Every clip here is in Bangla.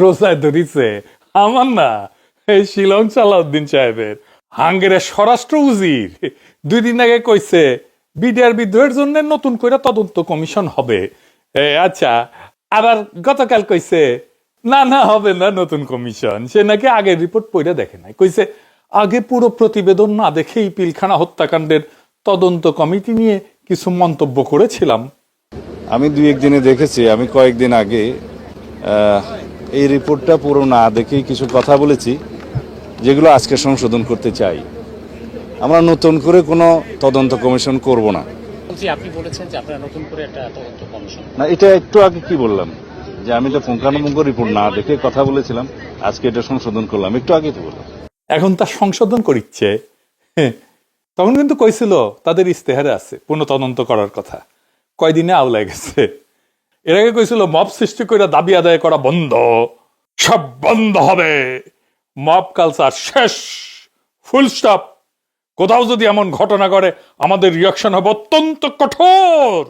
রোজায় ধরিছে আমার না, এই শিলং সালাউদ্দিন সাহেবের হাঙ্গেরের স্বরাষ্ট্র উজির 2 দিন আগে কইছে বিডিআর বিদ্রোহের জন্য নতুন করে তদন্ত কমিশন হবে। আচ্ছা, আবার গতকাল কইছে না না হবে না নতুন কমিশন, সে নাকি আগের রিপোর্ট পড়ে দেখে নাই। কইছে আগে পুরো প্রতিবেদন না দেখেই পিলখানা হত্যাকাণ্ডের তদন্ত কমিটি নিয়ে কিছু মন্তব্য করেছিলাম। আমি 2-1 দিনে দেখেছি, আমি কয়েকদিন আগে এই রিপোর্টটা পুরো না দেখেই কিছু কথা বলেছি যেগুলো আজকে সংশোধন করতে চাই। আমরা নতুন করে কোনো তদন্ত কমিশন করব না। আপনি বলেছেন যে আপনারা নতুন করে একটা তদন্ত কমিশন না, এটা একটু আগে কি বললাম যে আমি তো পুঙ্খানুপুঙ্খ রিপোর্ট না দেখে কথা বলেছিলাম, আজকে এটা সংশোধন করলাম, একটু আগে তো বললাম। এখন তার সংশোধন করিচ্ছে। তখন কিন্তু কইছিল তাদের ইস্তেহারে আছে পুনঃ তদন্ত করার কথা, কয়দিনে আওলায় গেছে। এর আগে কইছিল মব সৃষ্টি করে দাবি আদায় করা বন্ধ, সব বন্ধ হবে, মব কালচার শেষ, ফুল স্টপ। কোথাও যদি এমন ঘটনা করে আমাদের রিয়াকশন হবে অত্যন্ত কঠোর।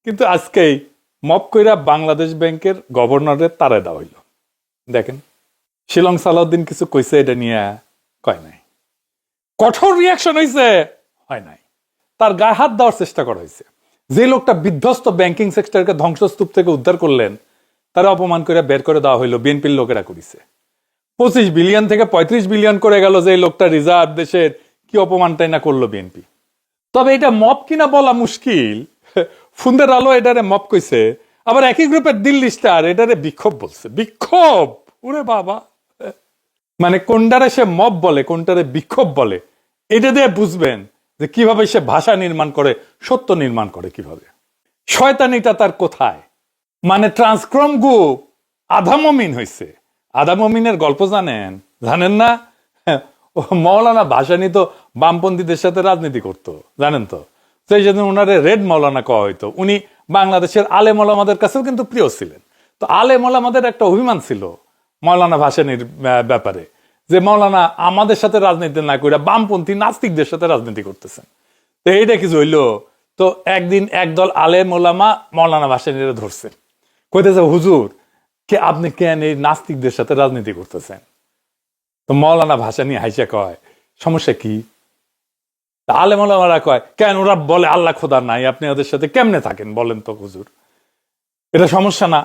কিন্তু আজকেই মব কইরা বাংলাদেশ ব্যাংকের গভর্নরের তারায় দেওয়া হইল। দেখেন শিলং সালাউদ্দিন কিছু কইছে এটা নিয়ে, কয় নাই। কঠোর রিয়াকশন হয়েছে, হয় নাই। তার গায়ে হাত দেওয়ার চেষ্টা করা হয়েছে। যে লোকটা বিধ্বস্ত ব্যাংকিং সেক্টরকে ধ্বংসস্তূপ থেকে উদ্ধার করলেন, তারা অপমান করে বের করে দেওয়া হইলো, বিএনপির লোকেরা করেছে। 25 বিলিয়ন থেকে 35 বিলিয়ন করে গেল যে লোকটা রিজার্ভ দেশের, কি অপমানটাই না করলো বিএনপি। তবে এটা মব কিনা বলা মুশকিল। ফুন্দের আলো এটারে মব কইছে, আবার একই গ্রুপের দিল্লি স্টার এটারে বিক্ষোভ বলছে। বিক্ষোভ, ওরে বাবা! মানে কোনটারে সে মব বলে, কোনটারে বিক্ষোভ বলে, এটা দিয়ে বুঝবেন যে কিভাবে সে ভাষা নির্মাণ করে, সত্য নির্মাণ করে কিভাবে। শয়তানিটা তার কোথায়? মানে ট্রান্সক্রম গ্রুপ আধা মমিন হয়েছে। আধা মমিনের গল্প জানেন? জানেন না? ও মৌলানা ভাসানী তো বামপন্থীদের সাথে রাজনীতি করত, জানেন তো? সেই জন্য ওনারে রেড মৌলানা কওয়া হইতো। উনি বাংলাদেশের আলেম ওলামাদের কাছেও কিন্তু প্রিয় ছিলেন। তো আলেম ওলামাদের একটা অভিমান ছিল মৌলানা ভাসানীর ব্যাপারে, যে মৌলানা আমাদের সাথে রাজনীতি না করে বামপন্থী নাস্তিকদের সাথে রাজনীতি করতেছেন। তো এইটা কিছু হইলো, তো একদিন একদল আলেম ওলামা মৌলানা ভাসানীরা ধরছেন, কইতেছে হুজুর কে আপনি কেন এই নাস্তিকদের সাথে রাজনীতি করতেছেন? তো মৌলানা ভাসানী হাইসা কয় সমস্যা কি? আলেম ওলামারা কয় কেন ওরা বলে আল্লাহ খোদা নাই, আপনি ওদের সাথে কেমনে থাকেন বলেন তো হুজুর, এটা সমস্যা না?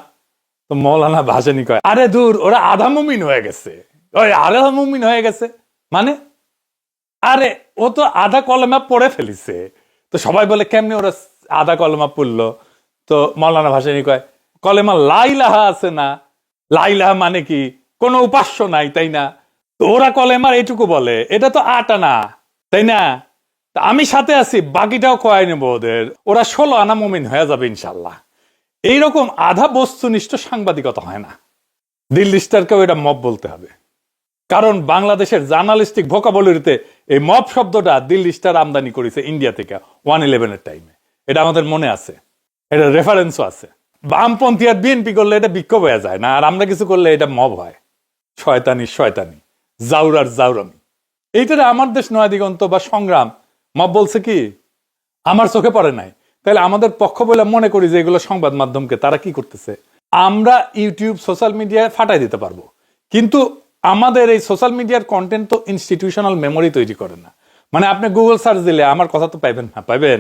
তো মৌলানা ভাসানী কয় আরে দূর, ওরা আধা মুমিন হয়ে গেছে। ওই আধা মুমিন হয়ে গেছে মানে? আরে ও তো আধা কলেমা পড়ে ফেলিছে। তো সবাই বলে কেমনে ওরা আধা কলেমা পড়লো? তো মৌলানা ভাসানী কয় কলেমা লাইলাহা আছে না, লাইলাহা মানে কি কোনো উপাস্য নাই, তাই না? তো ওরা কলেমার এইটুকু বলে, এটা তো 8 আনা, তাই না? আমি সাথে আছি, বাকিটাও কয়াই নেব ওদের, ওরা 16 আনা মুমিন হয়ে যাবে ইনশাল্লাহ। এইরকম আধা বস্তুনিষ্ঠ সাংবাদিকতা হয় না। দিল্লি স্টারকেও এটা মব বলতে হবে, কারণ বাংলাদেশের জার্নালিস্টিক ভোকাবুলারিতে এই মব শব্দটা দিল্লি স্টার আমদানি করেছে ইন্ডিয়া থেকে 1/11 টাইমে। এটা আমাদের মনে আছে, এটা রেফারেন্সও আছে। বামপন্থী আর বিএনপি করলে এটা বিক্ষোভ হয়ে যায় না, আর আমরা কিছু করলে এটা মব হয়। শয়তানি শয়তানি, জাউরার জাউরামি। এইটারে আমার দেশ নয়া দিগন্ত বা সংগ্রাম মব বলছে কি? আমার চোখে পড়ে নাই। তাহলে আমাদের পক্ষ বলে মনে করি যে এগুলো সংবাদ মাধ্যমকে তারা কি করতেছে? আমরা ইউটিউব সোশ্যাল মিডিয়ায় ফাটাই দিতে পারবো, কিন্তু আমাদের এই সোশ্যাল মিডিয়ার কন্টেন্ট তো ইনস্টিটিউশনাল মেমোরি তৈরি করে না। মানে আপনি গুগল সার্চ দিলে আমার কথা তো পাইবেন না, পাইবেন?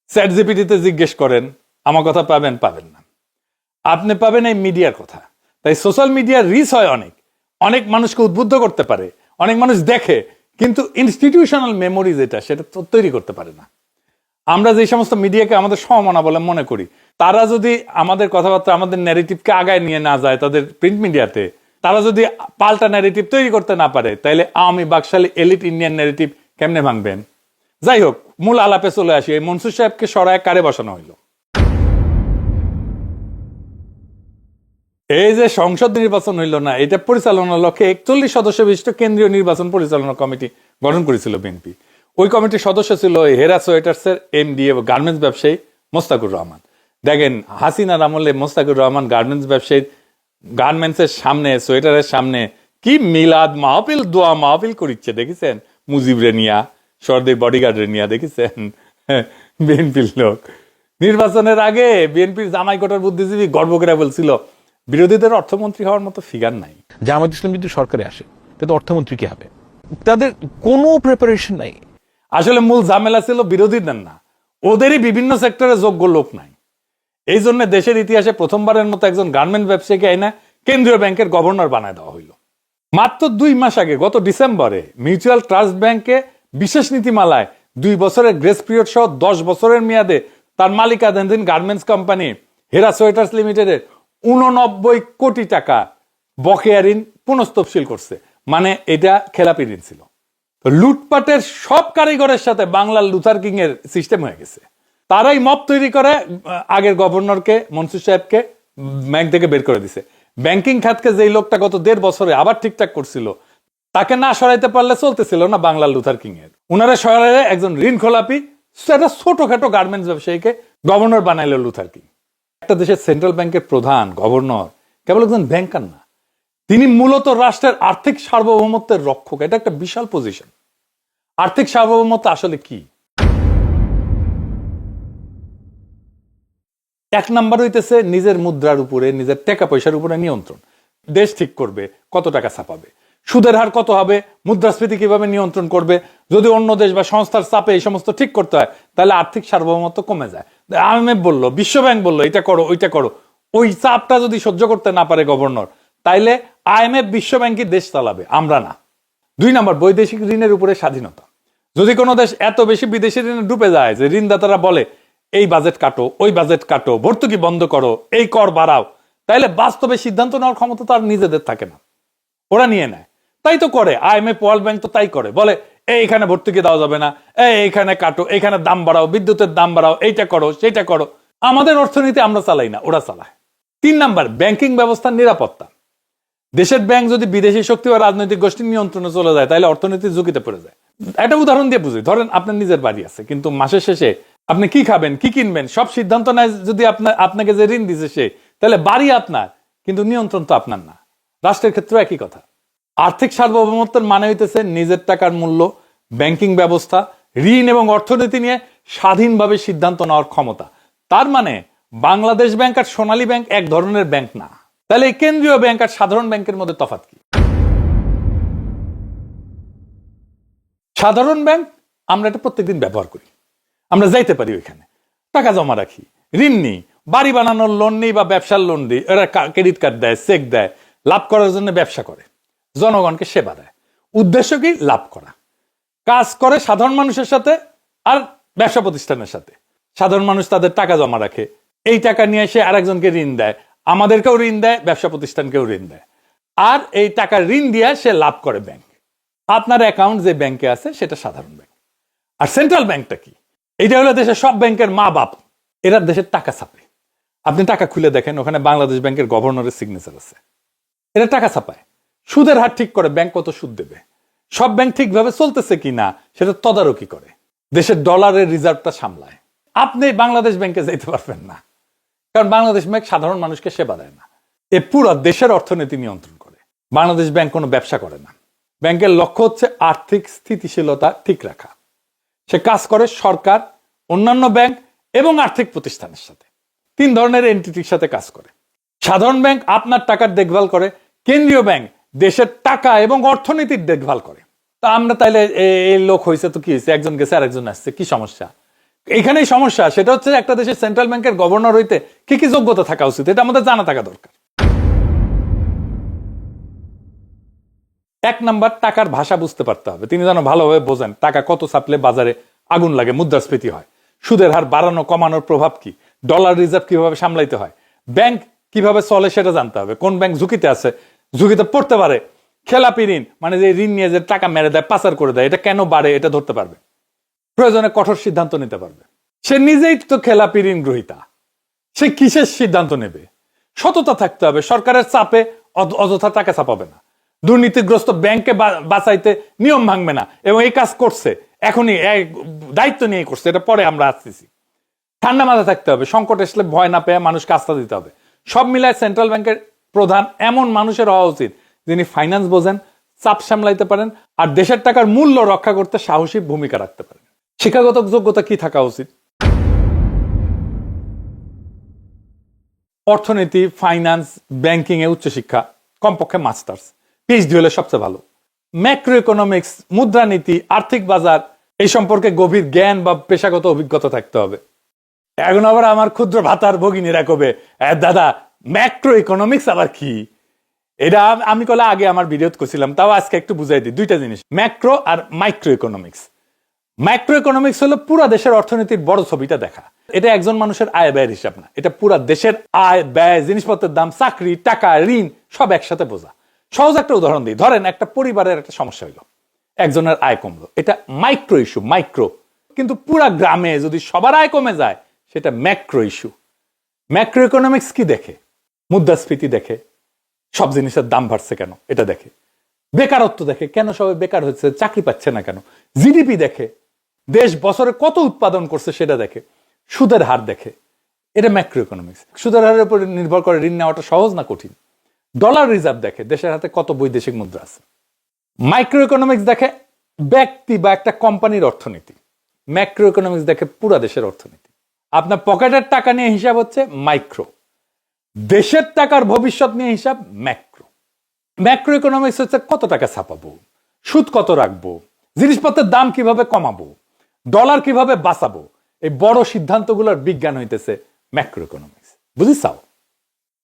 চ্যাট জিপিটিতে জিজ্ঞেস করেন, আমার কথা পাবেন, পাবেন না। আপনি পাবেন এই মিডিয়ার কথা। তাই সোশ্যাল মিডিয়ার রিচ হয় অনেক, অনেক মানুষকে উদ্বুদ্ধ করতে পারে, অনেক মানুষ দেখে, কিন্তু ইনস্টিটিউশনাল মেমোরি যেটা, সেটা তৈরি করতে পারে না। আমরা যে সমস্ত মিডিয়াকে আমাদের সমমনা বলে মনে করি, তারা যদি আমাদের কথাবার্তা, আমাদের ন্যারেটিভকে আগায় নিয়ে না যায় তাদের প্রিন্ট মিডিয়াতে, তারা যদি পাল্টা ন্যারেটিভ তৈরি করতে না পারে, তাইলে আওয়ামী বাকশালী এলিট ইন্ডিয়ান ন্যারেটিভ কেমনে ভাঙবেন? যাই হোক, মূল আলাপে চলে আসি। এই মনসুর সাহেবকে সরায় কারে বসানো হইল? এই যে সংসদ নির্বাচন হইল না, এটা পরিচালনার লক্ষ্যে 41 সদস্য বিশিষ্ট কেন্দ্রীয় নির্বাচন পরিচালনা কমিটি গঠন করেছিল বিএনপি। ওই কমিটির সদস্য ছিল হেরা সোয়েটার্সের এমডি এবং গার্মেন্টস ব্যবসায়ী মোস্তাকুর রহমান। দেখেন হাসিনার আমলে মোস্তাকুর রহমান গার্মেন্টস ব্যবসায়ীর গার্মেন্টসের সামনে, সোয়েটারের সামনে কি মিলাদ মাহফিল, দোয়া মাহফিল করিচ্ছে দেখেছেন? মুজিব রেনিয়া, সর্দের বডিগার্ড রেনিয়া, দেখেছেন? বিএনপির লোক। নির্বাচনের আগে বিএনপির জামাই কোটার বুদ্ধিজীবী গর্ব করে বলছিল বিরোধীদের অর্থমন্ত্রী হওয়ার মতো ফিগার নাই। জামায়াত ইসলাম যদি সরকারে আসে তাতে অর্থমন্ত্রী কে হবে? তাদের কোনো প্রিপারেশন নাই। আসলে মূল ঝামেলা ছিল বিরোধীদের না, ওদেরই বিভিন্ন সেক্টরে যোগ্য লোক নাই। এই জন্য দেশের ইতিহাসে প্রথমবারের মতো একজন গার্মেন্ট ব্যবসায়ীকে আইনা কেন্দ্রীয় ব্যাংকের গভর্নর বানায় দেওয়া হইল। মাত্র 2 মাস আগে গত ডিসেম্বরে মিউচুয়াল ট্রাস্ট ব্যাংকে বিশেষ নীতিমালায় 2 বছরের গ্রেস পিরিয়ড সহ 10 বছরের মেয়াদে তার মালিকানাধীন গার্মেন্টস কোম্পানি হেরা সোয়েটার্স লিমিটেডের 89 কোটি টাকা বকেয়া ঋণ পুনঃস্তবশীল করছে। মানে এটা খেলাপি ঋণ ছিল। লুটপাটের সব কারিগরের সাথে বাংলার লুথার কিং এর সিস্টেম হয়ে গেছে। তারাই মব তৈরি করে আগের গভর্নরকে, মনসুর সাহেবকে ব্যাংক থেকে বের করে দিছে। ব্যাংকিং খাতকে যেই লোকটা গত 1.5 বছরে আবার ঠিকঠাক করছিল, তাকে না সরাইতে পারলে চলতেছিল না বাংলার লুথার কিং এর। উনারা সরাইলে একজন ঋণ খোলাপি সেটা ছোটখাটো গার্মেন্টস ব্যবসায়ীকে গভর্নর বানাইলো লুথার কিং। একটা দেশের সেন্ট্রাল ব্যাংকের প্রধান, গভর্নর কেবল একজন ব্যাংকার না, তিনি মূলত রাষ্ট্রের আর্থিক সার্বভৌমত্বের রক্ষক। এটা একটা বিশাল পজিশন। আর্থিক সার্বভৌমত্ব আসলে কি? 1 নাম্বার হইতেছে নিজের মুদ্রার উপরে, নিজের টাকা পয়সার উপরে নিয়ন্ত্রণ। দেশ ঠিক করবে কত টাকা ছাপাবে, সুদের হার কত হবে, মুদ্রাস্ফীতি কিভাবে নিয়ন্ত্রণ করবে। যদি অন্য দেশ বা সংস্থার চাপে এই সমস্ত ঠিক করতে হয়, তাহলে আর্থিক সার্বভৌমত্ব কমে যায়। IMF বললো, বিশ্বব্যাংক বললো এটা করো ওইটা করো, ওই চাপটা যদি সহ্য করতে না পারে গভর্নর, তাইলে IMF বিশ্বব্যাংকই দেশ চালাবে, আমরা না। 2 নাম্বার বৈদেশিক ঋণের উপরে স্বাধীনতা। যদি কোনো দেশ এত বেশি বিদেশি ঋণে ডুবে যায় যে ঋণদাতারা বলে এই বাজেট কাটো, ওই বাজেট কাটো, ভর্তুকি বন্ধ করো, এই কর বাড়াও, তাইলে বাস্তবে সিদ্ধান্ত নেওয়ার ক্ষমতা তার নিজেদের থাকে না, ওরা নিয়ে নেয়। তাই তো করে IMF, ওয়ার্ল্ড ব্যাংক তো তাই করে, বলে এইখানে ভর্তুকি দেওয়া যাবে না, এইখানে কাটো, এইখানে দাম বাড়াও, বিদ্যুতের দাম বাড়াও, এইটা করো সেইটা করো। আমাদের অর্থনীতি আমরা চালাই না, ওরা চালায়। 3 নাম্বার ব্যাংকিং ব্যবস্থার নিরাপত্তা। দেশের ব্যাংক যদি বিদেশি শক্তি বা রাজনৈতিক গোষ্ঠীর নিয়ন্ত্রণে চলে যায়, তাহলে অর্থনীতি ঝুঁকিতে পড়ে যায়। একটা উদাহরণ দিয়ে বুঝি, ধরেন আপনার নিজের বাড়ি আছে, কিন্তু মাসের শেষে আপনি কি খাবেন, কি কিনবেন সব সিদ্ধান্ত নেয় যদি আপনাকে যে ঋণ দিছে সে, তাহলে বাড়ি আপনার, কিন্তু নিয়ন্ত্রণ তো আপনার না। রাষ্ট্রের ক্ষেত্রে একই কথা। আর্থিক সার্বভৌমত্বের মানে হইতেছে নিজের টাকার মূল্য, ব্যাংকিং ব্যবস্থা, ঋণ এবং অর্থনীতি নিয়ে স্বাধীনভাবে সিদ্ধান্ত নেওয়ার ক্ষমতা। তার মানে বাংলাদেশ ব্যাংক আর সোনালী ব্যাংক এক ধরনের ব্যাংক না। তাহলে এই কেন্দ্রীয় ব্যাংক আর সাধারণ ব্যাংকের মধ্যে তফাৎ কি? সাধারণ ব্যাংক আমরা এটা প্রত্যেকদিন ব্যবহার করি, আমরা যাইতে পারি ওইখানে, টাকা জমা রাখি, ঋণ নিই, বাড়ি বানানোর লোন নিই বা ব্যবসার লোন দিই, এরা ক্রেডিট কার্ড দেয়, চেক দেয়, লাভ করার জন্য ব্যবসা করে, জনগণকে সেবা দেয়। উদ্দেশ্য কি? লাভ করা। কাজ করে সাধারণ মানুষের সাথে আর ব্যবসা প্রতিষ্ঠানের সাথে। সাধারণ মানুষ তাদের টাকা জমা রাখে, এই টাকা নিয়ে এসে আরেকজনকে ঋণ দেয়, আমাদেরকেও ঋণ দেয়, ব্যবসা প্রতিষ্ঠানকেও ঋণ দেয়, আর এই টাকা ঋণ দিয়ে সে লাভ করে ব্যাংক। আপনার অ্যাকাউন্ট যে ব্যাংকে আছে সেটা সাধারণ ব্যাংক। আর সেন্ট্রাল ব্যাংকটা কি? এটা হলো দেশের সব ব্যাংকের মা বাপ, এরা দেশের টাকা ছাপে। আপনি টাকা খুলে দেখেন, ওখানে বাংলাদেশ ব্যাংকের গভর্নরের সিগনেচার আছে। এরা টাকা ছাপায়, সুদের হার ঠিক করে ব্যাংক কত সুদ দেবে, সব ব্যাংক ঠিকভাবে চলতেছে কিনা সেটা তদারকি করে, দেশের ডলারের রিজার্ভটা সামলায়। আপনি বাংলাদেশ ব্যাংকে যেতে পারবেন না, কারণ বাংলাদেশ ব্যাংক সাধারণ মানুষকে সেবা দেয় না, এ পুরো দেশের অর্থনীতি নিয়ন্ত্রণ করে। বাংলাদেশ ব্যাংক কোনো ব্যবসা করে না। ব্যাংকের লক্ষ্য হচ্ছে আর্থিক স্থিতিশীলতা ঠিক রাখা। সে কাজ করে সরকার, অন্যান্য ব্যাংক এবং আর্থিক প্রতিষ্ঠানের সাথে। 3 ধরনের এন্টিটির সাথে কাজ করে। সাধারণ ব্যাংক আপনার টাকার দেখভাল করে, কেন্দ্রীয় ব্যাংক দেশের টাকা এবং অর্থনীতির দেখভাল করে। তা আমরা তাইলে এই লোক হয়েছে তো কি হয়েছে, একজন গেছে আরেকজন আসছে, কি সমস্যা? এখানেই সমস্যা। সেটা হচ্ছে একটা দেশের সেন্ট্রাল ব্যাংকের গভর্নর হইতে কি কি যোগ্যতা থাকা উচিত, এটা আমাদের জানা থাকা দরকার। 1 নাম্বার টাকার ভাষা বুঝতে পারতে হবে। তিনি যেন ভালোভাবে বোঝেন টাকা কত ছাপলে বাজারে আগুন লাগে, মুদ্রাস্ফীতি হয়, সুদের হার বাড়ানো কমানোর প্রভাব কি, ডলার রিজার্ভ কিভাবে সামলাইতে হয়, ব্যাংক কিভাবে চলে সেটা জানতে হবে, কোন ব্যাংক ঝুঁকিতে আছে, ঝুঁকিতে পড়তে পারে, খেলাপি ঋণ মানে যে ঋণ নিয়ে যে টাকা মেরে দেয়, পাচার করে দেয়, এটা কেন বাড়ে এটা ধরতে পারবে, প্রয়োজনে কঠোর সিদ্ধান্ত নিতে পারবে। সে নিজেই তো খেলাপি ঋণ গ্রহীতা, সে কিসের সিদ্ধান্ত নেবে? সততা থাকতে হবে, সরকারের চাপে অযথা টাকা ছাপাবে না, দুর্নীতিগ্রস্ত ব্যাংকে বাঁচাইতে নিয়ম ভাঙবে না, এবং এই কাজ করছে এখনই, দায়িত্ব নিয়ে করছে, এটা পরে আমরা আসতেছি। ঠান্ডা মাথা থাকতে হবে, সংকট আসলে ভয় না পেয়ে মানুষকে আস্থা দিতে হবে। সব মিলায় সেন্ট্রাল ব্যাংকের প্রধান এমন মানুষের হওয়া উচিত যিনি ফাইন্যান্স বোঝেন, চাপ সামলাইতে পারেন, আর দেশের টাকার মূল্য রক্ষা করতে সাহসী ভূমিকা রাখতে পারেন। শিক্ষাগত যোগ্যতা কি থাকা উচিত? অর্থনীতি, ফাইন্যান্স, ব্যাংকিং এ উচ্চশিক্ষা, কমপক্ষে মাস্টার্স, পিএইচডি হলে সবচেয়ে ভালো। ম্যাক্রো ইকোনমিক্স, মুদ্রানীতি, আর্থিক বাজার এই সম্পর্কে গভীর জ্ঞান বা পেশাগত অভিজ্ঞতা থাকতে হবে। এখন আবার আমার ক্ষুদ্র ভাতার ভগিনীরা কবে, দাদা ম্যাক্রো ইকোনমিক্স আবার কি? এটা আমি কলে আগে আমার ভিডিওত করছিলাম, তাও আজকে একটু বুঝাই দিই। দুইটা জিনিস, ম্যাক্রো আর মাইক্রো ইকোনমিক্স। ম্যাক্রো ইকোনমিক্স হলো পুরা দেশের অর্থনীতির বড় ছবিটা দেখা। এটা একজন মানুষের আয় ব্যয়ের হিসাব না, এটা পুরা দেশের আয় ব্যয়, জিনিসপত্রের দাম, চাকরি, টাকা, ঋণ সব একসাথে বোঝা। সহজ একটা উদাহরণ দিই, ধরেন একটা পরিবারের একটা সমস্যা হইলো, একজনের আয় কমলো, এটা মাইক্রো ইস্যু, মাইক্রো। কিন্তু পুরা গ্রামে যদি সবার আয় কমে যায় সেটা ম্যাক্রো ইস্যু। ম্যাক্রো ইকোনমিক্স কি দেখে? মুদ্রাস্ফীতি দেখে, সব জিনিসের দাম বাড়ছে কেন এটা দেখে, বেকারত্ব দেখে, কেন সবাই বেকার হচ্ছে, চাকরি পাচ্ছে না কেন, জিডিপি দেখে, দেশ বছরে কত উৎপাদন করছে সেটা দেখে, সুদের হার দেখে। এটা ম্যাক্রো ইকোনমিক্স। সুদের হারের উপর নির্ভর করে ঋণ নেওয়াটা সহজ না কঠিন। ডলার রিজার্ভ দেখে, দেশের হাতে কত বৈদেশিক মুদ্রা আছে। মাইক্রো ইকোনমিক্স দেখে ব্যক্তি বা একটা কোম্পানির অর্থনীতি। ম্যাক্রো ইকোনমিক্স দেখে পুরা দেশের অর্থনীতি। আপনার পকেটের টাকা নিয়ে হিসাব হচ্ছে মাইক্রো, দেশের টাকার ভবিষ্যৎ নিয়ে হিসাব ম্যাক্রো। ম্যাক্রো ইকোনমিক্স হচ্ছে কত টাকা ছাপাবো, সুদ কত রাখবো, জিনিসপত্রের দাম কিভাবে কমাবো, ডলার কিভাবে বাঁচাবো, এই বড় সিদ্ধান্তগুলোর বিজ্ঞান হইতেছে ম্যাক্রো ইকোনমিক্স। বুঝিছাও?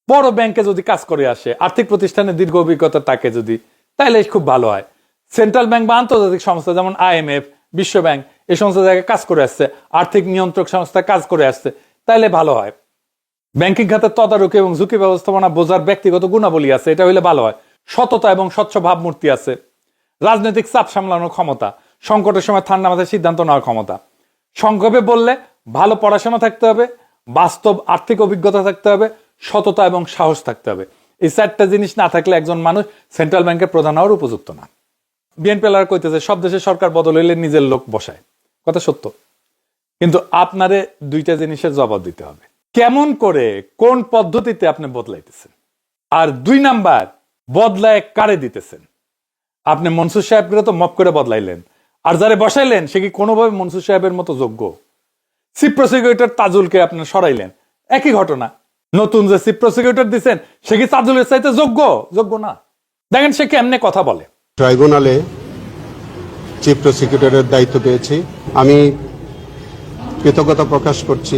বড় ব্যাংকে যদি কাজ করে আসে, আর্থিক প্রতিষ্ঠানে দীর্ঘ অভিজ্ঞতা থাকে যদি, তাহলে খুব ভালো হয়। সেন্ট্রাল ব্যাংক বা আন্তর্জাতিক সংস্থা যেমন IMF, বিশ্ব ব্যাংক এই সমস্ত জায়গায় কাজ করে আসছে, আর্থিক নিয়ন্ত্রক সংস্থায় কাজ করে আসছে, তাইলে ভালো হয়। ব্যাংকিং খাতের তদারকি এবং ঝুঁকি ব্যবস্থাপনা বোঝার ব্যক্তিগত গুণাবলী আছে, এটা হইলে ভালো হয়। সততা এবং স্বচ্ছ ভাবমূর্তি আছে, রাজনৈতিক চাপ সামলানোর ক্ষমতা, সংকটের সময় ঠান্ডা মাথায় সিদ্ধান্ত নেওয়ার ক্ষমতা। সংক্ষেপে বললে ভালো পড়াশোনা থাকতে হবে, বাস্তব আর্থিক অভিজ্ঞতা থাকতে হবে, সততা এবং সাহস থাকতে হবে। এই চারটা জিনিস না থাকলে একজন মানুষ সেন্ট্রাল ব্যাংকের প্রধান হওয়ার উপযুক্ত না। বিএনপি এলাকা কইতেছে সব দেশে সরকার বদল হইলে নিজের লোক বসায়, কথা সত্য। কিন্তু আপনারে দুইটা জিনিসের জবাব দিতে হবে, কেমন করে কোন পদ্ধতিতে আপনি বদলাইতেছেন, আর 2 নাম্বার বদলায় কারে দিতেছেন। আপনি মনসুর সাহেবকে তো মপ করে বদলাইলেন, আর যারে বসাইলেন সে কি কোনোভাবে মনসুর সাহেবের মতো যোগ্য? চিফ প্রসিকিউটর তাজুলকে আপনি সরাইলেন, একই ঘটনা। নতুন যে চিফ প্রসিকিউটর দিচ্ছেন সে কি তাজুলের চাইতে যোগ্য? যোগ্য না। দেখেন সে কেমনে কথা বলে। ট্রাইব্যুনালে চিফ প্রসিকিউটরের দায়িত্ব পেয়েছি। আমি কৃতজ্ঞতা প্রকাশ করছি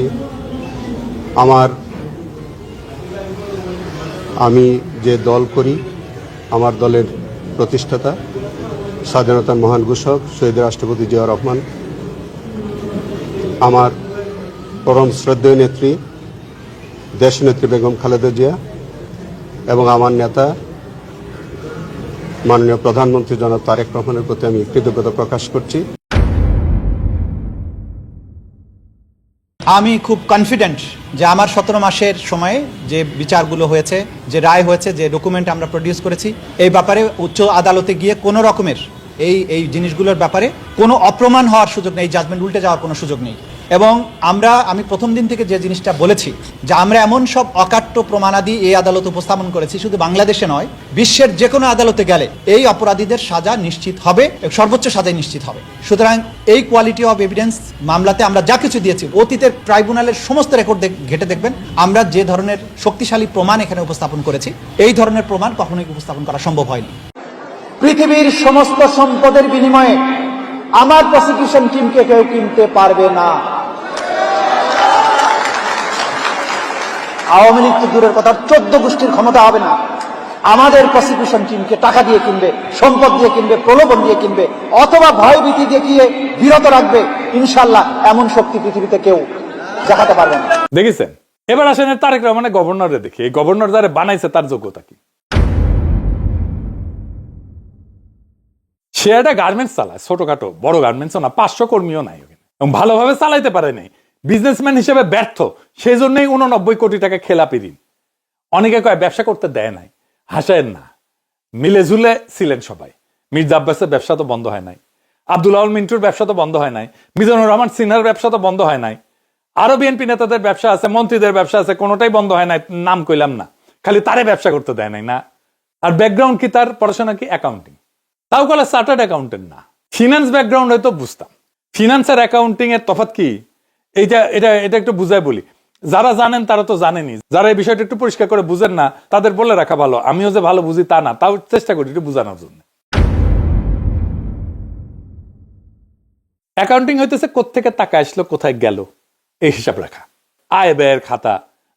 আমি যে দল করি, আমার দলের প্রতিষ্ঠাতা স্বাধীনতার মহান ঘোষক শহীদ রাষ্ট্রপতি জিয়াউর রহমান, আমার পরম শ্রদ্ধেয় নেত্রী দেশনেত্রী বেগম খালেদা জিয়া এবং আমার নেতা মাননীয় প্রধানমন্ত্রী জনাব তারেক রহমানের প্রতি আমি কৃতজ্ঞতা প্রকাশ করছি। আমি খুব কনফিডেন্ট যে আমার 17 মাসের সময়ে যে বিচারগুলো হয়েছে, যে রায় হয়েছে, যে ডকুমেন্ট আমরা প্রডিউস করেছি, এই ব্যাপারে উচ্চ আদালতে গিয়ে কোনো রকমের এই জিনিসগুলোর ব্যাপারে কোনো অপ্রমাণ হওয়ার সুযোগ নেই, জাজমেন্ট উল্টে যাওয়ার কোনো সুযোগ নেই। এবং আমি প্রথম দিন থেকে যে জিনিসটা বলেছি যে আমরা এমন সব অকাট্য প্রমাণাদি এই আদালত উপস্থাপন করেছি, শুধু বাংলাদেশে নয় বিশ্বের যে কোনো আদালতে গেলে এই অপরাধীদের সাজা নিশ্চিত হবে, সর্বোচ্চ সাজাই নিশ্চিত হবে। সুতরাং এই কোয়ালিটি অফ এভিডেন্স মামলাতে আমরা যা কিছু দিয়েছি, অতীতের ট্রাইব্যুনালের সমস্ত রেকর্ড ঘেটে দেখবেন আমরা যে ধরনের শক্তিশালী প্রমাণ এখানে উপস্থাপন করেছি, এই ধরনের প্রমাণ কখনোই উপস্থাপন করা সম্ভব হয়নি। পৃথিবীর সমস্ত সম্পদের বিনিময়ে আমার প্রসিকিউশন টিমকে কেউ কিনতে পারবে না। আওয়ামী লীগ তো দূরের কথা, 14 গোষ্ঠীর ক্ষমতা হবে না আমাদের প্রসিকিউশন টিমকে টাকা দিয়ে কিনবে, সম্পদ দিয়ে কিনবে, প্রলোভন দিয়ে কিনবে, অথবা ভয়ভীতি দেখিয়ে বিরত রাখবে। ইনশাল্লাহ এমন শক্তি পৃথিবীতে কেউ দেখাতে পারবে না। দেখেছেন? এবার আসেন তারেক রহমানের গভর্নরে দেখি, এই গভর্নর যারা বানাইছে তার যোগ্যতা কি। সে একটা গার্মেন্টস চালায়, ছোটখাটো, বড় গার্মেন্টসও না, 500 কর্মীও নাই এবং ভালোভাবে চালাইতে পারে নাই, বিজনেসম্যান হিসেবে ব্যর্থ, সেই জন্যই 89 কোটি টাকা খেলাপি ঋণ। অনেকে কয় ব্যবসা করতে দেয় নাই, হাসায়েন না, মিলে ঝুলে ছিলেন সবাই। মির্জা আব্বাসের ব্যবসা তো বন্ধ হয় নাই, আব্দুল আউল মিন্টুর ব্যবসা তো বন্ধ হয় নাই, মিজানুর রহমান সিনহার ব্যবসা তো বন্ধ হয় নাই, আরো বিএনপি নেতাদের ব্যবসা আছে, মন্ত্রীদের ব্যবসা আছে, কোনোটাই বন্ধ হয় নাই, নাম কইলাম না, খালি তারে ব্যবসা করতে দেয় নাই না। আর ব্যাকগ্রাউন্ড কি তার? পড়াশোনা কি? অ্যাকাউন্টিং, তাও কলে চার্টার্ড অ্যাকাউন্টেন্ট না, ফিনান্স ব্যাকগ্রাউন্ড হয়তো বুঝতাম। ফিনান্স আর অ্যাকাউন্টিং এর তফাৎ কি, এটা একটু বুঝাই বলি। যারা জানেন তারা তো জানেনই, যারা এই বিষয়টা একটু পরিষ্কার করে বুঝেন না তাদের বলে রাখা ভালো। আমিও যে ভালো বুঝি তা না, তাও চেষ্টা করি একটু বোঝানোর জন্য। অ্যাকাউন্টিং হইতেছে কোত্থেকে টাকা আসলো কোথায় গেল এই হিসাব রাখা, আয় ব্যয়ের খাতা,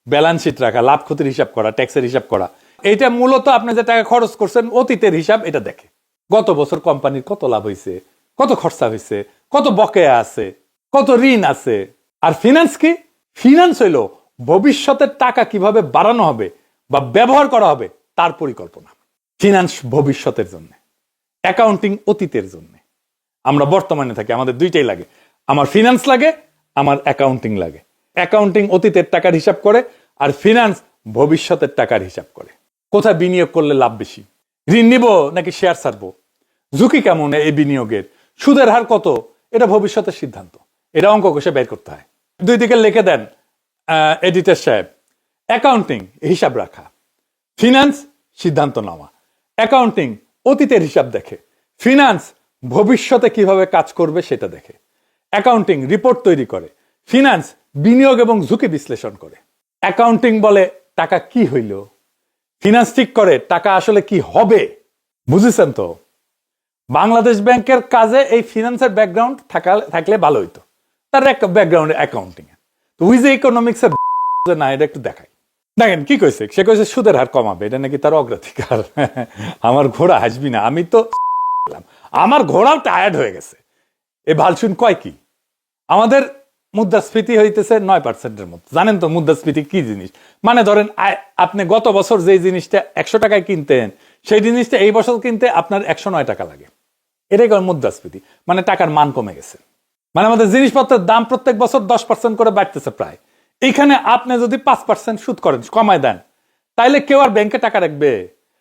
ব্যালেন্স শিট রাখা, লাভ ক্ষতির হিসাব করা, ট্যাক্সের হিসাব করা। এটা মূলত আপনি যে টাকা খরচ করছেন অতীতের হিসাব এটা দেখে। গত বছর কোম্পানির কত লাভ হয়েছে, কত খরচা হয়েছে, কত বকেয়া আছে, কত ঋণ আছে। আর ফিনান্স কি? ফিনান্স হইল ভবিষ্যতের টাকা কিভাবে বাড়ানো হবে বা ব্যবহার করা হবে তার পরিকল্পনা। ফিনান্স ভবিষ্যতের জন্য, অ্যাকাউন্টিং অতীতের জন্য। আমরা বর্তমানে থাকি, আমাদের দুইটাই লাগে। আমার ফিনান্স লাগে, আমার অ্যাকাউন্টিং লাগে। অ্যাকাউন্টিং অতীতের টাকার হিসাব করে আর ফিনান্স ভবিষ্যতের টাকার হিসাব করে। কোথায় বিনিয়োগ করলে লাভ বেশি, ঋণ নিব নাকি শেয়ার ছাড়বো, ঝুঁকি কেমন এই বিনিয়োগের, সুদের হার কত, এটা ভবিষ্যতের সিদ্ধান্ত। এটা অঙ্ক কষে বের করতে হয়। দুই দিকে লিখে দেন এডিটর সাহেব। অ্যাকাউন্টিং হিসাব রাখা, ফিনান্স সিদ্ধান্ত নেওয়া। অ্যাকাউন্টিং অতীতের হিসাব দেখে, ফিনান্স ভবিষ্যতে কিভাবে কাজ করবে সেটা দেখে। অ্যাকাউন্টিং রিপোর্ট তৈরি করে, ফিনান্স বিনিয়োগ এবং ঝুঁকি বিশ্লেষণ করে। অ্যাকাউন্টিং বলে টাকা কি হইল, ফিনান্স ঠিক করে টাকা আসলে কি হবে। বুঝেছেন তো? বাংলাদেশ ব্যাংকের কাজে এই ফিনান্সের ব্যাকগ্রাউন্ড থাকলে ভালো হইতো। তার একটা ব্যাকগ্রাউন্ড অ্যাকাউন্টিং এ। তো উই যে ইকোনমিক্স এর না, এটা একটু দেখাই। দেখেন কি কইছে, সে কইছে সুদের হার কমাবে, এটা নাকি তার অগ্রাধিকার। আমার ঘোড়া হাসবি না, আমি তো আমার ঘোড়াও টায়ার্ড হয়ে গেছে। এ ভালসুন কয় কি, আমাদের মুদ্রাস্ফীতি হইতেছে 9%-এর মতো। জানেন তো মুদ্রাস্ফীতি কি জিনিস? মানে ধরেন আপনি গত বছর যে জিনিসটা 100 টাকায় কিনতেন সেই জিনিসটা এই বছর কিনতে আপনার 109 টাকা লাগে। এটাই মুদ্রাস্ফীতি, মানে টাকার মান কমে গেছে। মানে আমাদের জিনিসপত্রের দাম প্রত্যেক বছর 10% করে বাড়তেছে প্রায়। এইখানে আপনি যদি 5% সুদ করেন, কমায় দেন, তাইলে কেউ আর ব্যাংকে টাকা রাখবে?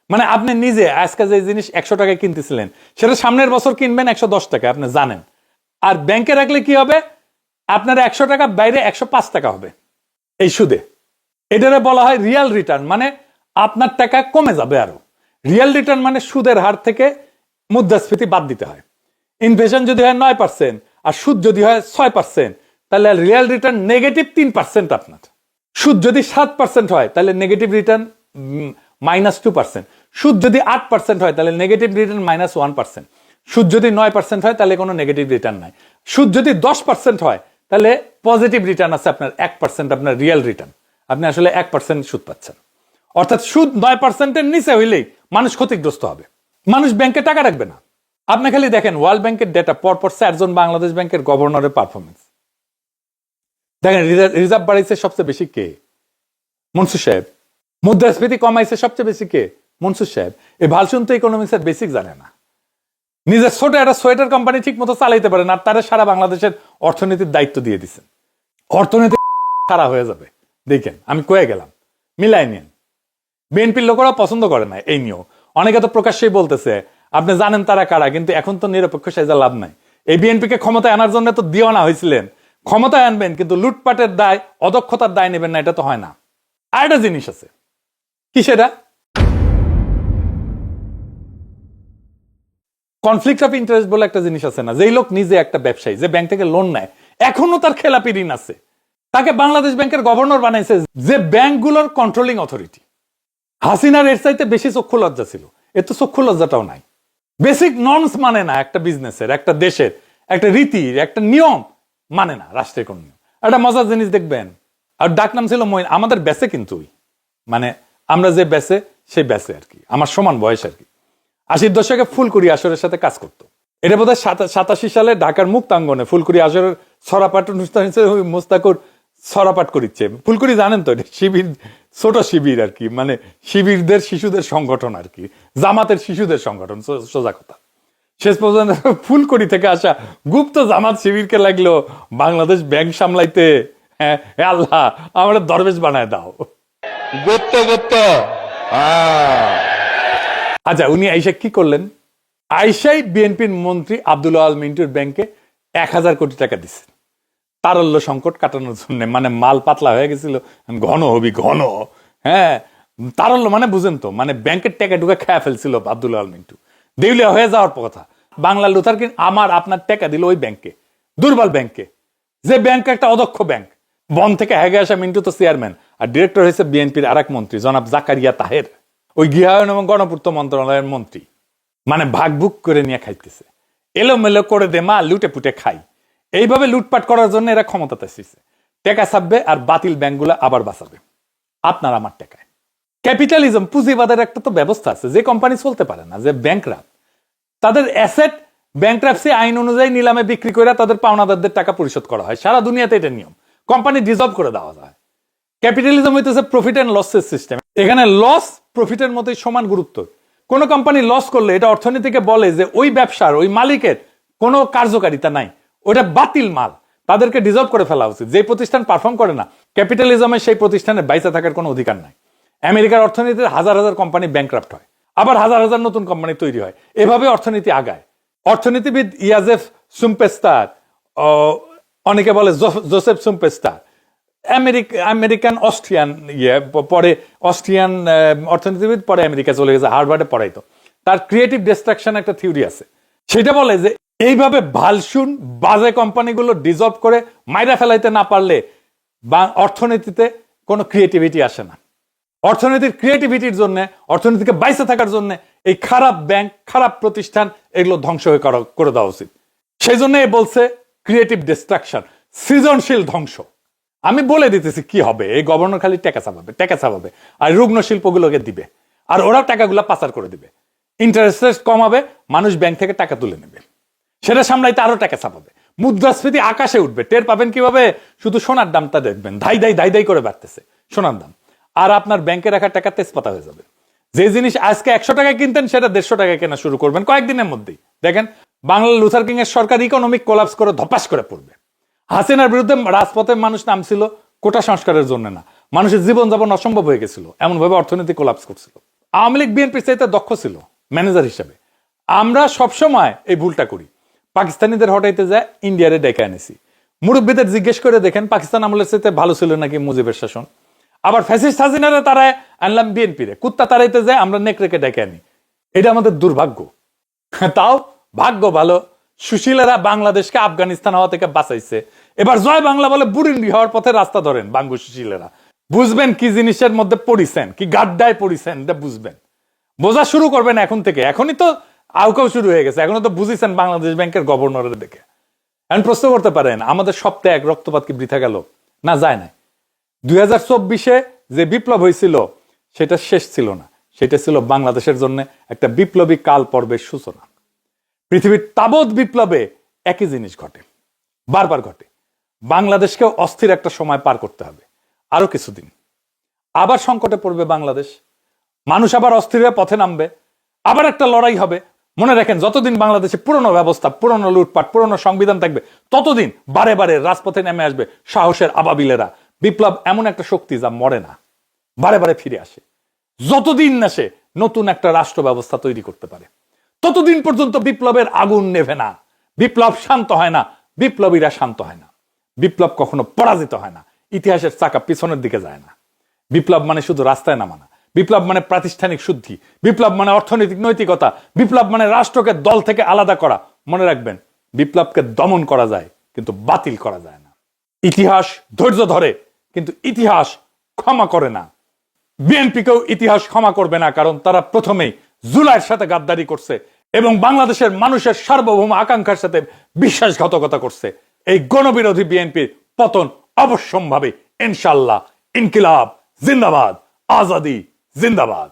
মানে আপনি নিজে আজকে যে জিনিস 100 টাকায় কিনতেছিলেন সেটা সামনের বছর কিনবেন 110 টাকা, আপনি জানেন। আর ব্যাংকে রাখলে কি হবে? আপনার 100 টাকা বাইরে 105 টাকা হবে এই সুদে। এটারে বলা হয় রিয়াল রিটার্ন, মানে আপনার টাকা কমে যাবে আরো। রিয়াল রিটার্ন মানে সুদের হার থেকে মুদ্রাস্ফীতি বাদ দিতে হয়। ইনফ্লেশন যদি হয় 9% আর সুদ যদি হয় 6%, তাহলে রিয়াল রিটার্ন নেগেটিভ 3% আপনার। সুদ যদি 7% হয় তাহলে নেগেটিভ রিটার্ন -2%। সুদ যদি 8% হয় তাহলে নেগেটিভ রিটার্ন -1%। সুদ যদি 9% হয় তাহলে কোনো নেগেটিভ রিটার্ন নাই। সুদ যদি 10% হয় তাহলে পজিটিভ রিটার্ন আছে আপনার 1%, আপনার রিয়েল রিটার্ন। আপনি আসলে 1% সুদ পাচ্ছেন। অর্থাৎ সুদ 9%-এর নিচে হইলেই মানুষ ক্ষতিগ্রস্ত হবে, মানুষ ব্যাংকে টাকা রাখবে না। আপনি খালি দেখেন ওয়ার্ল্ড ব্যাংকের ডেটা, পরপর 4 জন বাংলাদেশ ব্যাংকের গভর্নরের পারফরমেন্স দেখেন। রিজার্ভ বাড়াইছে সবচেয়ে বেশি কে? মনসুর সাহেব। মুদ্রাস্ফীতি কমাইছে সবচেয়ে বেশি কে? মনসুর সাহেব। এই ভালসুন তো ইকোনমিক্সের বেসিক জানে না। নিজের ছোট একটা সোয়েটার কোম্পানি ঠিক মতো চালাইতে পারেন আর তারা সারা বাংলাদেশের অর্থনীতির দায়িত্ব দিয়ে দিচ্ছেন। অর্থনীতি খারাপ হয়ে যাবে দেখেন, আমি কয়ে গেলাম। মিলাই নিন। বিএনপির লোকেরা পছন্দ করে না এই নিয়েও। অনেকে তো প্রকাশ্যেই বলতেছে আপনি জানেন তারা কারা, কিন্তু এখন তো নিরপেক্ষ সাজা লাভ নাই। এই বিএনপিকে ক্ষমতায় আনার জন্য তো দিওয়ানা হয়েছিলেন, ক্ষমতায় আনবেন কিন্তু লুটপাটের দায়, অদক্ষতার দায় নেবেন না, এটা তো হয় না। আর একটা জিনিস আছে, কি সেটা? কনফ্লিক্ট অফ ইন্টারেস্ট বলে একটা জিনিস আছে না? যেই লোক নিজে একটা ব্যবসায়ী, যে ব্যাংক থেকে লোন নেয়, এখনো তার খেলাপি ঋণ আছে, তাকে বাংলাদেশ ব্যাংকের গভর্নর বানাইছে যে ব্যাংকগুলোর কন্ট্রোলিং অথরিটি। হাসিনার এর চাইতে বেশি চক্ষু লজ্জা ছিল, এর তো চক্ষু লজ্জাটাও নাই। বেসিক নর্মস মানে না একটা বিজনেসের, একটা দেশের, একটা রীতির, একটা নিয়ম মানে না, রাষ্ট্রের কোন নিয়ম। একটা মজার জিনিস দেখবেন, আর ডাক নাম ছিল মইন। আমাদের বেসে কিন্তু মানে আমরা যে বেসে সেই বেসে আর কি, আমার সমান বয়স আর কি। 80-র দশকে ফুলকুড়ি আসরের সাথে কাজ করতো। এটা বোধহয় 87 সালে ঢাকার মুক্তাঙ্গনে ফুলকুড়ি আসরের ছড়াপাঠ অনুষ্ঠান হিসেবে মোস্তাকুর ছড়াপাঠ করিচ্ছে। ফুলকুড়ি জানেন তো, শিবির, ছোট শিবির আর কি, মানে শিবিরদের শিশুদের সংগঠন আর কি, জামাতের শিশুদের সংগঠন সোজা কথা। শেষ পর্যন্ত ফুলকুড়ি থেকে আসা গুপ্ত জামাত শিবিরকে লাগলো বাংলাদেশ ব্যাংক সামলাইতে। হ্যাঁ আল্লাহ, আমরা দরবেশ বানায় দাও। গুপ্ত গুপ্ত। আচ্ছা, উনি আইসা কি করলেন? আইসাই বিএনপির মন্ত্রী আব্দুল আল মিন্টুর ব্যাংকে 1000 কোটি টাকা দিচ্ছে তারল্য সংকট কাটানোর জন্য। মানে মাল পাতলা হয়ে গেছিল, ঘন হবি ঘন। হ্যাঁ, তারল্য মানে বুঝেন তো, মানে ব্যাংকের টাকা ঢুকে খেয়ে ফেলছিল আব্দুল আল মিন্টু, দেউলিয়া হয়ে যাওয়ার কথা। বাংলা লুথার কিন আমার আপনার টাকা দিল ওই ব্যাংকে, দুর্বল ব্যাংকে, যে ব্যাংক একটা অদক্ষ ব্যাংক, বন থেকে হেগে আসা মিন্টু তো চেয়ারম্যান, আর ডিরেক্টর হয়েছে বিএনপির আরেক মন্ত্রী জনাব জাকারিয়া তাহের, ওই গৃহায়ন এবং গণপূর্ত মন্ত্রণালয়ের মন্ত্রী। মানে ভাগভুগ করে নিয়ে খাইতেছে, এলোমেলো করে দে মা, লুটে পুটে খাই। এইভাবে লুটপাট করার জন্য এরা ক্ষমতাতে এসেছে, টাকা ছাপবে আর বাতিল ব্যাংকগুলো আবার বাঁচাবে আপনার আমার টাকায়। ক্যাপিটালিজম, পুঁজিবাদের একটা তো ব্যবস্থা আছে, যে কোম্পানি চলতে পারে না, যে ব্যাংকরাপ্ট, তাদের অ্যাসেট ব্যাংকরাপসি আইন অনুযায়ী নিলামে বিক্রি করে তাদের পাওনাদারদের টাকা পরিশোধ করা হয়। সারা দুনিয়াতে এটা নিয়ম, কোম্পানি ডিজলভ করে দেওয়া যায়। ক্যাপিটালিজম হইতেছে প্রফিট অ্যান্ড লসের সিস্টেম। এখানে লস প্রফিটের মতোই সমান গুরুত্ব। কোন কোম্পানি লস করলে এটা অর্থনীতিকে বলে যে ওই ব্যবসার ওই মালিকের কোনো কার্যকারিতা নাই, ওটা বাতিল মাল, তাদেরকে ডিজলভ করে ফেলা উচিত। যে প্রতিষ্ঠান পারফর্ম করে না, ক্যাপিটালিজমে সেই প্রতিষ্ঠানের বাইসে থাকার কোনো অধিকার নাই। আমেরিকার অর্থনীতিতে হাজার হাজার কোম্পানি ব্যাংকরাপ্ট হয়, আবার হাজার হাজার নতুন কোম্পানি তৈরি হয়, এভাবে অর্থনীতি আগায়। অর্থনীতিবিদ ইয়াজেফ সুম্পেস্তার, অনেকে বলে জোসেফ সুম্পেস্তার, আমেরিকান অস্ট্রিয়ান পরে অস্ট্রিয়ান অর্থনীতিবিদ, পরে আমেরিকা চলে গেছে, হার্ভার্ডে পড়াইতো। তার ক্রিয়েটিভ ডিস্ট্রাকশন একটা থিওরি আছে, সেটা বলে যে এইভাবে ভালসুন বাজে কোম্পানিগুলো ডিজলভ করে মাইরা ফেলাইতে না পারলে বা অর্থনীতিতে কোনো ক্রিয়েটিভিটি আসে না। অর্থনীতির ক্রিয়েটিভিটির জন্য, অর্থনীতিকে বাইসে থাকার জন্য এই খারাপ ব্যাংক, খারাপ প্রতিষ্ঠান, এগুলো ধ্বংস হয়ে করে দেওয়া উচিত। সেই জন্য বলছে ক্রিয়েটিভ ডিস্ট্রাকশন, সৃজনশীল ধ্বংস। আমি বলে দিতেছি কি হবে, এই গভর্নর খালি টাকা চাপাবে আর রুগ্ন শিল্পগুলোকে দিবে, আর ওরা টাকাগুলো পাচার করে দিবে, ইন্টারেস্ট রেট কমাবে, মানুষ ব্যাংক থেকে টাকা তুলে নেবে, সেটা সামলাইতে আরো টাকা চাপাবে, মুদ্রাস্ফীতি আকাশে উঠবে। টের পাবেন কিভাবে? শুধু সোনার দামটা দেখবেন ধাই ধাই করে বাড়তেছে সোনার দাম, আর আপনার ব্যাংকে রাখা টাকা তেজপাতা হয়ে যাবে। যে জিনিস আজকে 100 টাকায় কিনতেন সেটা 150 টাকায় কেনা শুরু করবেন কয়েকদিনের মধ্যেই। দেখেন বাংলা লুথার কিং এর সরকার ইকোনমিক কোলাপস করে ধপাস করে পড়বে। হাসিনার বিরুদ্ধে রাজপথে মানুষ নামছিল কোটা সংস্কারের জন্য না, মানুষের জীবনযাপন অসম্ভব হয়ে গেছিল, এমন ভাবে অর্থনীতি কোলাপস করছিল। আওয়ামী লীগ বিএনপির চাইতে দক্ষ ছিল ম্যানেজার হিসেবে। আমরা সবসময় এই ভুলটা করি, পাকিস্তানিদের হটাইতে যায় ইন্ডিয়ারে ডেকে আনেছি। মুরব্বীদের জিজ্ঞেস করে দেখেন পাকিস্তান আমলের চাইতে ভালো ছিল নাকি মুজিবের শাসন। আবার ফ্যাসিস্ট হাসিনারে তারায় আনলাম বিএনপিরে, কুত্তা তারাইতে যায় আমরা নেকড়েকে ডেকে আনি। এটা আমাদের দুর্ভাগ্য। তাও ভাগ্য ভালো, সুশীলেরা বাংলাদেশকে আফগানিস্তান হওয়া থেকে বাঁচাইছে। এবার জয় বাংলা বলে বুড়িন্ডি হওয়ার পথে রাস্তা ধরেন বাঙ্গু সুশীলেরা। বুঝবেন কি জিনিসের মধ্যে পড়িছেন, কি গাড্ডায় পড়িছেন, এটা বুঝবেন, বোঝা শুরু করবেন এখন থেকে। এখনই তো আউকাও শুরু হয়ে গেছে, এখনো তো বুঝিছেন বাংলাদেশ ব্যাংকের গভর্নরের দেখে। এখন প্রশ্ন করতে পারেন আমাদের সপ্তাহে এক রক্তপাত কি বৃথা গেল? না, যায় না। 2024-এ যে বিপ্লব হয়েছিল সেটা শেষ ছিল না, সেটা ছিল বাংলাদেশের জন্য একটা বিপ্লবী কাল পর্বের সূচনা। পৃথিবীর তাবৎ বিপ্লবে একই জিনিস ঘটে, বারবার ঘটে। বাংলাদেশকেও অস্থির একটা সময় পার করতে হবে, আরো কিছুদিন। আবার সংকটে পড়বে বাংলাদেশ, মানুষ আবার অস্থির হয়ে পথে নামবে, আবার একটা লড়াই হবে। মনে রাখেন যতদিন বাংলাদেশে পুরনো ব্যবস্থা, পুরনো লুটপাট, পুরনো সংবিধান থাকবে, ততদিন বারে বারে রাজপথে নেমে আসবে সাহসের আবাবিলেরা। বিপ্লব এমন একটা শক্তি যা মরে না, বারে বারে ফিরে আসে। যতদিন না সে নতুন একটা রাষ্ট্র ব্যবস্থা তৈরি করতে পারে, ততদিন পর্যন্ত বিপ্লবের আগুন নেভে না। বিপ্লব শান্ত হয় না, বিপ্লবীরা শান্ত হয় না। বিপ্লব কখনো পরাজিত হয় না, ইতিহাসের চাকা পিছনের দিকে যায় না। বিপ্লব মানে শুধু রাস্তায় নামা না, বিপ্লব মানে প্রাতিষ্ঠানিক শুদ্ধি, বিপ্লব মানে অর্থনৈতিক নৈতিকতা, বিপ্লব মানে রাষ্ট্রকে দল থেকে আলাদা করা। মনে রাখবেন, বিপ্লবকে দমন করা যায় কিন্তু বাতিল করা যায় না। ইতিহাস ধৈর্য ধরে কিন্তু ইতিহাস ক্ষমা করে না। বিএনপিকেও ইতিহাস ক্ষমা করবে না, কারণ তারা প্রথমেই জুলাইয়ের সাথে গাদ্দারি করছে এবং বাংলাদেশের মানুষের সার্বভৌম আকাঙ্ক্ষার সাথে বিশ্বাসঘাতকতা করছে। এই গণবিরোধী বিএনপির পতন অবশ্যম্ভাবী ইনশাআল্লাহ। ইনকিলাব জিন্দাবাদ, আজাদি জিন্দাবাদ।